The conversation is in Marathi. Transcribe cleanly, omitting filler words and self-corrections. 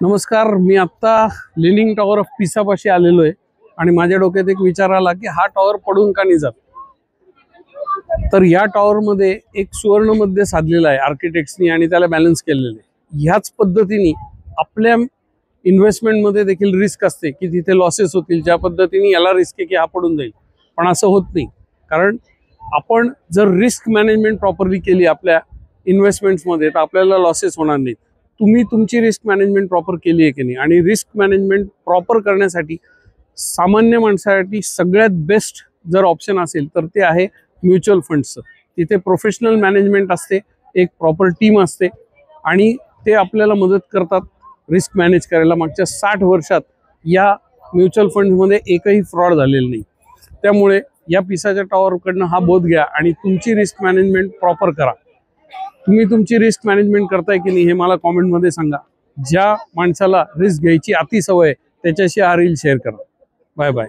नमस्कार, मी आता लिनिंग टॉवर ऑफ पिसापाशी आलेलो आहे आणि माझ्या डोक्यात एक विचार आला की हा टॉवर पडून का नाही जात. तर या टॉवर मध्ये एक सुवर्ण मध्य साधलेला आहे आर्किटेक्ट्सनी आणि त्याला बॅलन्स केलेलं आहे. ह्याच पद्धतीने आपल्या इन्व्हेस्टमेंट मध्ये देखील रिस्क असते की तिथे लॉसेस होतील. ज्या पद्धतीने याला रिस्क आहे की हा पडून जाईल, पण असं होत नाही. कारण आपण जर रिस्क मॅनेजमेंट प्रॉपरली केली आपल्या इन्व्हेस्टमेंट्स मध्ये तर आपल्याला लॉसेस होणार नाहीत. तुम्ही तुमची रिस्क मॅनेजमेंट प्रॉपर केली आहे की नाही, आणि रिस्क मॅनेजमेंट प्रॉपर करण्यासाठी सामान्य माणसासाठी सगळ्यात बेस्ट जर ऑप्शन असेल तर ते आहे म्युच्युअल फंड्सचं. तिथे प्रोफेशनल मॅनेजमेंट असते, एक प्रॉपर टीम असते आणि ते आपल्याला मदत करतात रिस्क मॅनेज करायला. मागच्या 60 वर्षात या म्युच्युअल फंड्समध्ये एकही फ्रॉड झालेला नाही. त्यामुळे या पिसाच्या टॉवरकडनं हा बोध घ्या आणि तुमची रिस्क मॅनेजमेंट प्रॉपर करा. तुम्ही तुमची रिस्क मॅनेजमेंट करताय की नाही हे मला कॉमेंटमध्ये सांगा. ज्या माणसाला रिस्क घ्यायची अति सवय त्याच्याशी हा रील शेअर करा. Bye bye.